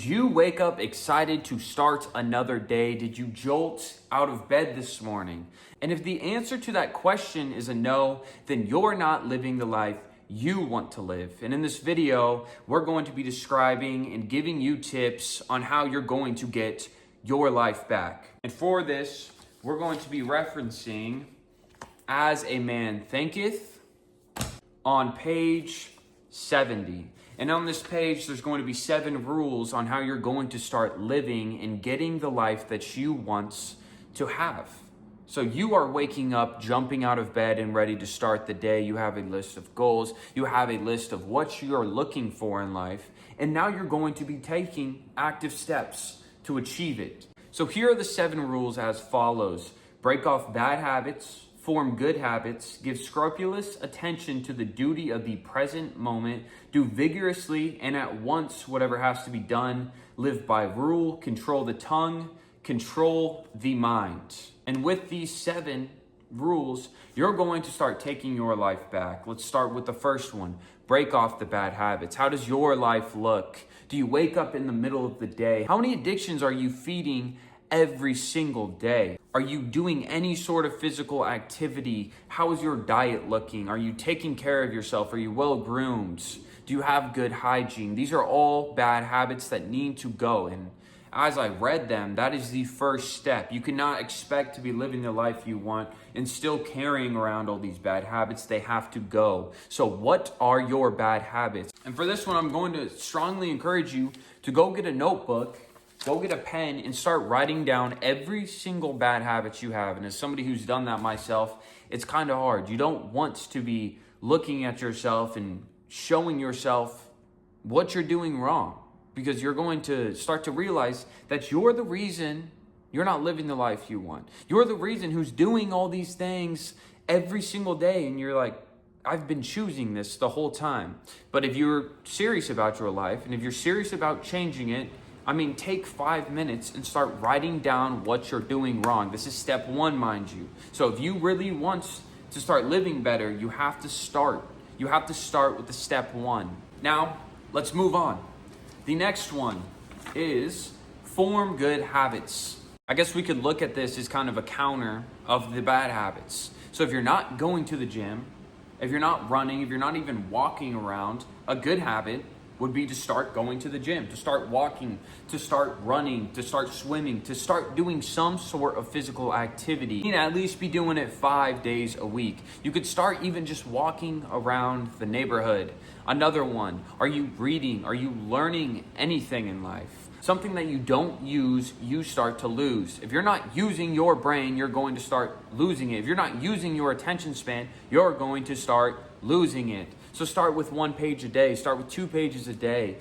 Did you wake up excited to start another day? Did you jolt out of bed this morning? And if the answer to that question is a no, then you're not living the life you want to live. And in this video, we're going to be describing and giving you tips on how you're going to get your life back. And for this, we're going to be referencing As a Man Thinketh on page 70. And on this page, there's going to be 7 rules on how you're going to start living and getting the life that you want to have. So you are waking up, jumping out of bed and ready to start the day. You have a list of goals. You have a list of what you are looking for in life. And now you're going to be taking active steps to achieve it. So here are the 7 rules as follows. Break off bad habits. Form good habits, give scrupulous attention to the duty of the present moment, do vigorously and at once whatever has to be done, live by rule, control the tongue, control the mind. And with these 7 rules, you're going to start taking your life back. Let's start with the first one. Break off the bad habits. How does your life look? Do you wake up in the middle of the day? How many addictions are you feeding every single day? Are you doing any sort of physical activity? How is your diet looking? Are you taking care of yourself? Are you well groomed? Do you have good hygiene? These are all bad habits that need to go. And as I read them, that is the first step. You cannot expect to be living the life you want and still carrying around all these bad habits. They have to go. So what are your bad habits? And for this one, I'm going to strongly encourage you to go get a notebook, go get a pen and start writing down every single bad habit you have. And as somebody who's done that myself, it's kind of hard. You don't want to be looking at yourself and showing yourself what you're doing wrong, because you're going to start to realize that you're the reason you're not living the life you want. You're the reason who's doing all these things every single day. And you're like, I've been choosing this the whole time. But if you're serious about your life and if you're serious about changing it, take 5 minutes and start writing down what you're doing wrong. This is step 1, mind you. So if you really want to start living better, you have to start. You have to start with the step 1. Now, let's move on. The next one is form good habits. I guess we could look at this as kind of a counter of the bad habits. So if you're not going to the gym, if you're not running, if you're not even walking around, a good habit would be to start going to the gym, to start walking, to start running, to start swimming, to start doing some sort of physical activity. You need to at least be doing it 5 days a week. You could start even just walking around the neighborhood. Another one, are you reading? Are you learning anything in life? Something that you don't use, you start to lose. If you're not using your brain, you're going to start losing it. If you're not using your attention span, you're going to start losing it. So start with 1 page a day. Start with 2 pages a day.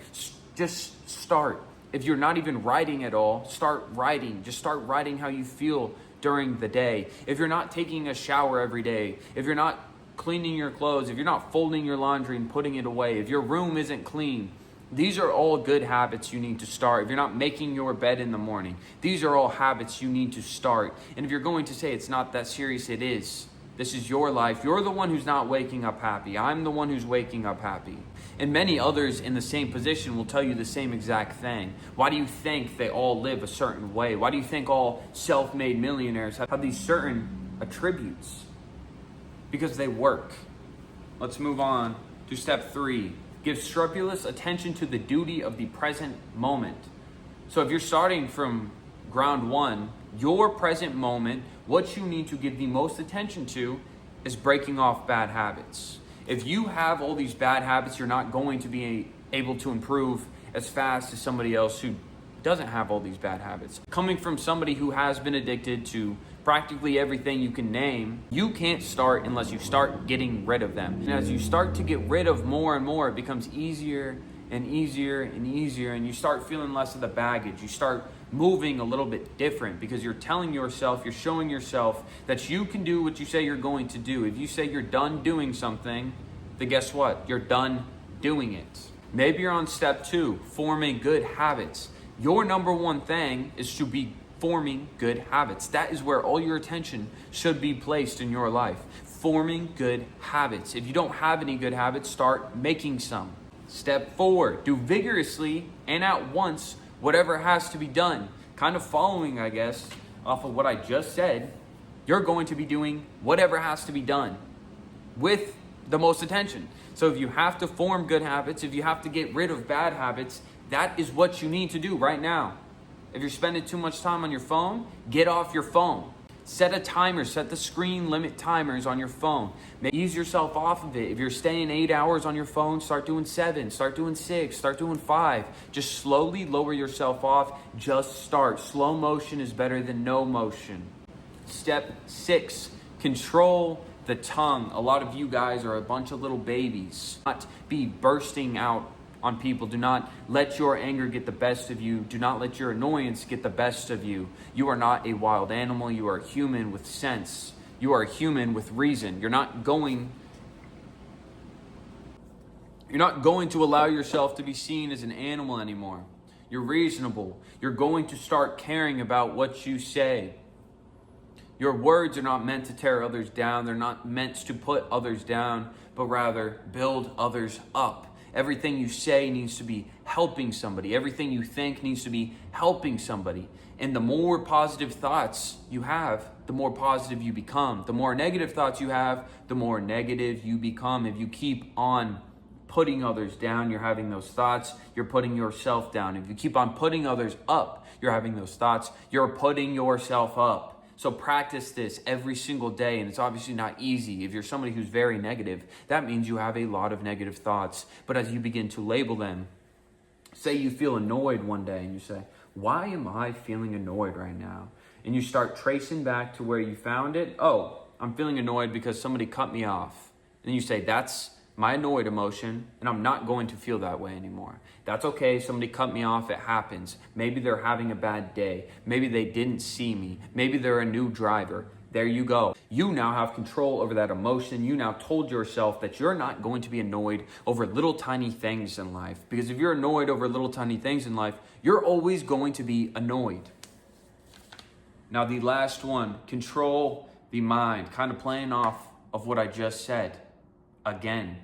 Just start. If you're not even writing at all, start writing. Just start writing how you feel during the day. If you're not taking a shower every day, if you're not cleaning your clothes, if you're not folding your laundry and putting it away, if your room isn't clean, these are all good habits you need to start. If you're not making your bed in the morning, these are all habits you need to start. And if you're going to say it's not that serious, it is. This is your life. You're the one who's not waking up happy. I'm the one who's waking up happy. And many others in the same position will tell you the same exact thing. Why do you think they all live a certain way? Why do you think all self-made millionaires have these certain attributes? Because they work. Let's move on to step 3. Give scrupulous attention to the duty of the present moment. So if you're starting from ground 1, your present moment, what you need to give the most attention to is breaking off bad habits. If you have all these bad habits, you're not going to be able to improve as fast as somebody else who doesn't have all these bad habits. Coming from somebody who has been addicted to practically everything you can name, you can't start unless you start getting rid of them. And as you start to get rid of more and more, it becomes easier and easier and easier, and you start feeling less of the baggage. You start moving a little bit different because you're telling yourself, you're showing yourself that you can do what you say you're going to do. If you say you're done doing something, then guess what? You're done doing it. Maybe you're on step 2, forming good habits. Your number 1 thing is to be forming good habits. That is where all your attention should be placed in your life. Forming good habits. If you don't have any good habits, start making some. Step 4, do vigorously and at once whatever has to be done. Kind of following, I guess, off of what I just said, you're going to be doing whatever has to be done with the most attention. So if you have to form good habits, if you have to get rid of bad habits, that is what you need to do right now. If you're spending too much time on your phone, get off your phone. Set a timer, set the screen limit timers on your phone. Ease yourself off of it. If you're staying 8 hours on your phone, start doing 7, start doing 6, start doing 5. Just slowly lower yourself off. Just start. Slow motion is better than no motion. Step 6, control the tongue. A lot of you guys are a bunch of little babies. Not be bursting out on people. Do not let your anger get the best of you. Do not let your annoyance get the best of you. You are not a wild animal. You are a human with sense. You are a human with reason. You're not going to allow yourself to be seen as an animal anymore. You're reasonable. You're going to start caring about what you say. Your words are not meant to tear others down. They're not meant to put others down, but rather build others up. Everything you say needs to be helping somebody. Everything you think needs to be helping somebody. And the more positive thoughts you have, the more positive you become. The more negative thoughts you have, the more negative you become. If you keep on putting others down, you're having those thoughts, you're putting yourself down. If you keep on putting others up, you're having those thoughts, you're putting yourself up. So practice this every single day, and it's obviously not easy. If you're somebody who's very negative, that means you have a lot of negative thoughts. But as you begin to label them, say you feel annoyed one day and you say, why am I feeling annoyed right now? And you start tracing back to where you found it. Oh, I'm feeling annoyed because somebody cut me off. And you say, that's my annoyed emotion, and I'm not going to feel that way anymore. That's okay. Somebody cut me off. It happens. Maybe they're having a bad day. Maybe they didn't see me. Maybe they're a new driver. There you go. You now have control over that emotion. You now told yourself that you're not going to be annoyed over little tiny things in life. Because if you're annoyed over little tiny things in life, you're always going to be annoyed. Now the last one, control the mind. Kind of playing off of what I just said. Again,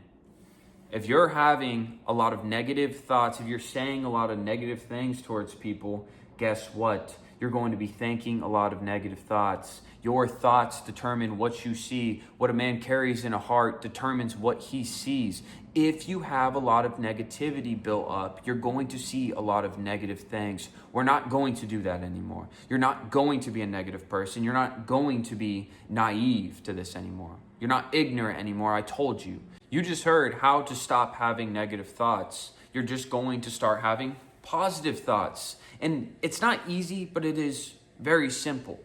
if you're having a lot of negative thoughts, if you're saying a lot of negative things towards people, guess what? You're going to be thinking a lot of negative thoughts. Your thoughts determine what you see. What a man carries in a heart determines what he sees. If you have a lot of negativity built up, you're going to see a lot of negative things. We're not going to do that anymore. You're not going to be a negative person. You're not going to be naive to this anymore. You're not ignorant anymore. I told you. You just heard how to stop having negative thoughts. You're just going to start having positive thoughts. And it's not easy, but it is very simple.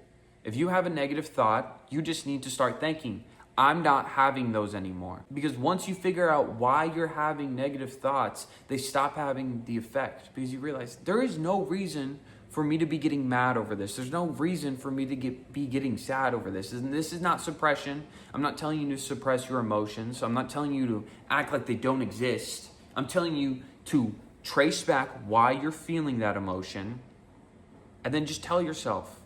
If you have a negative thought, you just need to start thinking, I'm not having those anymore. Because once you figure out why you're having negative thoughts, they stop having the effect. Because you realize there is no reason for me to be getting mad over this. There's no reason for me to be getting sad over this. And this is not suppression. I'm not telling you to suppress your emotions. I'm not telling you to act like they don't exist. I'm telling you to trace back why you're feeling that emotion and then just tell yourself,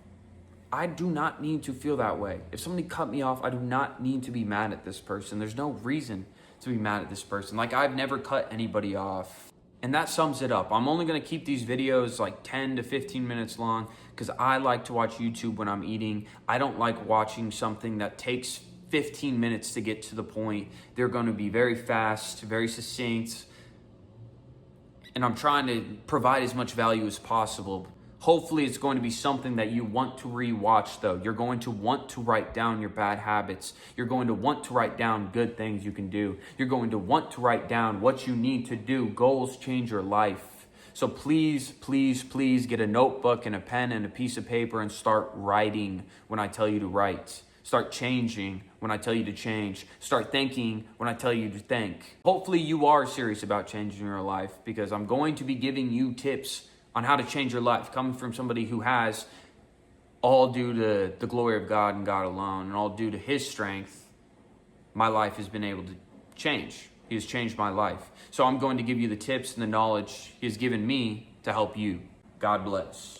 I do not need to feel that way. If somebody cut me off, I do not need to be mad at this person. There's no reason to be mad at this person. Like, I've never cut anybody off. And that sums it up. I'm only going to keep these videos like 10 to 15 minutes long because I like to watch YouTube when I'm eating. I don't like watching something that takes 15 minutes to get to the point. They're going to be very fast, very succinct. And I'm trying to provide as much value as possible. Hopefully it's going to be something that you want to rewatch though. You're going to want to write down your bad habits. You're going to want to write down good things you can do. You're going to want to write down what you need to do. Goals change your life. So please, please, please get a notebook and a pen and a piece of paper and start writing when I tell you to write. Start changing when I tell you to change. Start thinking when I tell you to think. Hopefully you are serious about changing your life because I'm going to be giving you tips on how to change your life, coming from somebody who has, all due to the glory of God and God alone, and all due to his strength, my life has been able to change. He has changed my life. So I'm going to give you the tips and the knowledge he has given me to help you. God bless.